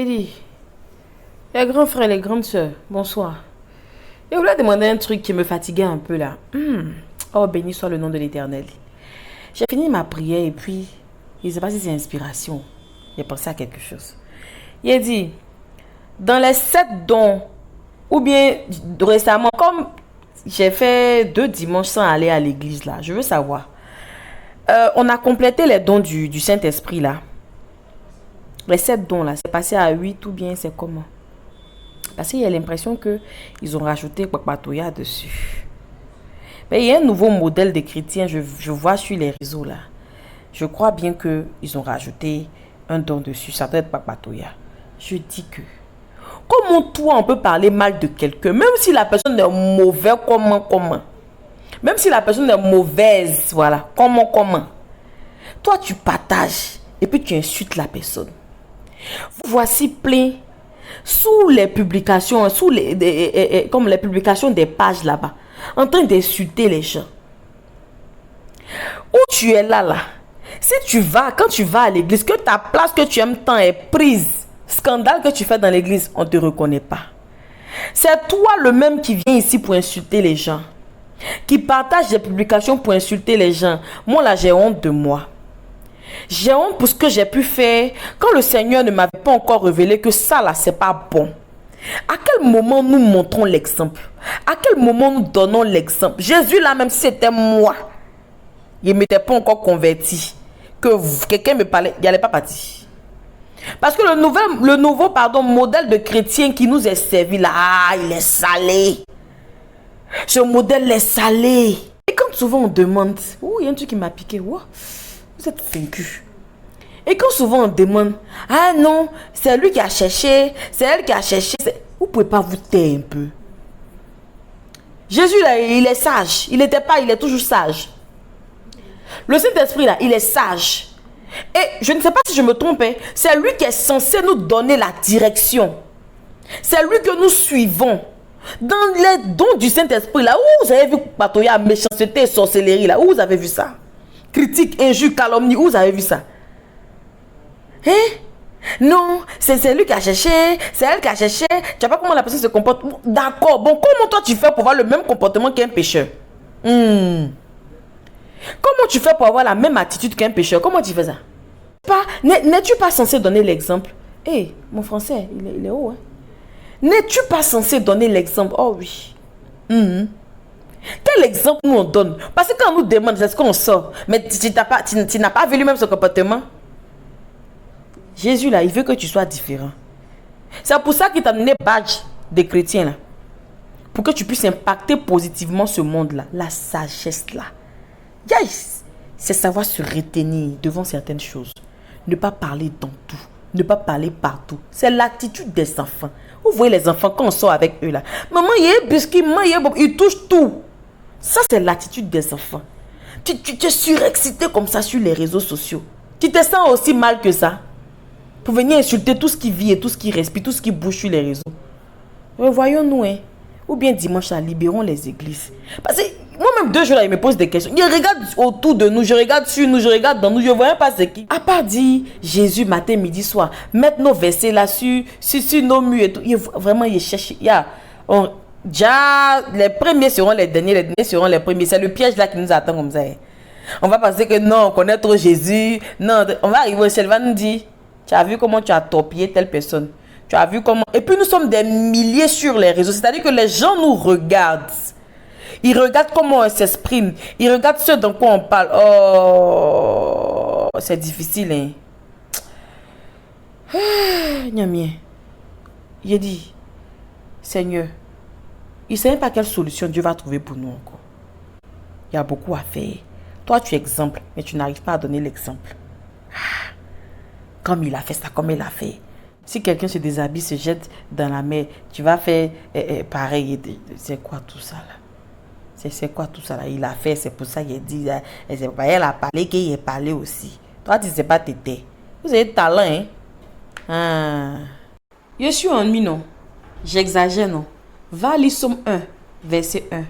Il dit, les grands frères, les grandes sœurs, bonsoir. Et vous voulez demander un truc qui me fatiguait un peu là. Oh, béni soit le nom de l'Éternel. J'ai fini ma prière et puis, je ne sais pas si c'est inspiration. J'ai pensé à quelque chose. Il a dit, dans les 7 dons, ou bien récemment, comme j'ai fait 2 dimanches sans aller à l'église là, je veux savoir. On a complété les dons du Saint-Esprit là. Les 7 dons là, c'est passé à 8 ou bien c'est comment? Parce qu'il y a l'impression qu'ils ont rajouté Kpakpatoya dessus. Mais il y a un nouveau modèle de chrétien, je vois sur les réseaux là. Je crois bien qu'ils ont rajouté un don dessus, ça doit être Kpakpatoya. Je dis que, comment toi on peut parler mal de quelqu'un, même si la personne est mauvaise, comment? Même si la personne est mauvaise, voilà, comment? Toi tu partages et puis tu insultes la personne. Voici plein sous les publications, comme les publications des pages là-bas, en train d'insulter les gens. Où tu es là, si quand tu vas à l'église, que ta place que tu aimes tant est prise, scandale que tu fais dans l'église, on ne te reconnaît pas. C'est toi le même qui vient ici pour insulter les gens, qui partage des publications pour insulter les gens. Moi là, j'ai honte de moi. J'ai honte pour ce que j'ai pu faire quand le Seigneur ne m'avait pas encore révélé que ça là, c'est pas bon. À quel moment nous montrons l'exemple? À quel moment nous donnons l'exemple? Jésus là, même si c'était moi, il ne m'était pas encore converti, que quelqu'un me parlait, il n'allait pas partir. Parce que le nouveau modèle de chrétien qui nous est servi là, il est salé. Ce modèle est salé. Et quand souvent on demande, il y a un truc qui m'a piqué, vous êtes vaincu. Et quand souvent on demande, ah non, c'est lui qui a cherché, c'est elle qui a cherché, vous ne pouvez pas vous taire un peu. Jésus là, il est sage, il est toujours sage. Le Saint-Esprit là, il est sage. Et je ne sais pas si je me trompe, c'est lui qui est censé nous donner la direction. C'est lui que nous suivons. Dans les dons du Saint-Esprit là, où vous avez vu Patoya, méchanceté et sorcellerie là, où vous avez vu ça? Critique, injure, calomnie, où vous avez vu ça? Non, c'est lui qui a cherché, c'est elle qui a cherché. Tu ne sais pas comment la personne se comporte. D'accord, bon, comment toi tu fais pour avoir le même comportement qu'un pécheur? Comment tu fais pour avoir la même attitude qu'un pécheur? Comment tu fais ça? N'es-tu pas censé donner l'exemple? Mon français, il est haut. N'es-tu pas censé donner l'exemple? Oh oui. Quel exemple nous on donne? Parce que quand on nous demande, c'est ce qu'on sort. Mais tu n'as pas vu lui-même ce comportement. Jésus là, il veut que tu sois différent. C'est pour ça qu'il t'a donné badge des chrétiens là. Pour que tu puisses impacter positivement ce monde là. La sagesse là. Yes. C'est savoir se retenir devant certaines choses. Ne pas parler dans tout. Ne pas parler partout. C'est l'attitude des enfants. Vous voyez les enfants quand on sort avec eux là. Maman, il y a un biscuit, maman, il touche tout. Ça, c'est l'attitude des enfants. Tu es surexcité comme ça sur les réseaux sociaux. Tu te sens aussi mal que ça. Pour venir insulter tout ce qui vit et tout ce qui respire, tout ce qui bouge sur les réseaux. Voyons-nous, Ou bien dimanche, libérons les églises. Parce que moi-même, 2 jours là, il me pose des questions. Je regarde autour de nous, je regarde sur nous, je regarde dans nous, je ne vois même pas ce qui. À part dire Jésus matin, midi, soir, mettre nos versets là sur nos murs et tout. Vraiment, il cherche. Déjà, les premiers seront les derniers seront les premiers. C'est le piège là qui nous attend comme ça. On va penser que non, on connaît trop Jésus. Non, on va arriver au ciel, va nous dire, tu as vu comment tu as torpillé telle personne. Tu as vu comment. Et puis nous sommes des milliers sur les réseaux. C'est-à-dire que les gens nous regardent. Ils regardent comment on s'exprime. Ils regardent ce dont quoi on parle. Oh, c'est difficile, Nyamien. Il a dit, Seigneur, il ne sait pas quelle solution Dieu va trouver pour nous encore. Il y a beaucoup à faire. Toi, tu es exemple, mais tu n'arrives pas à donner l'exemple. Comme il a fait ça, comme il a fait. Si quelqu'un se déshabille, se jette dans la mer, tu vas faire pareil. C'est quoi tout ça là? C'est quoi tout ça là? Il a fait, c'est pour ça qu'il a dit. Elle a parlé, qu'il a parlé aussi. Toi, tu ne sais pas t'aider. Vous avez talent, Je suis ennuyé, non? J'exagère, non? Va à Somme 1, verset 1.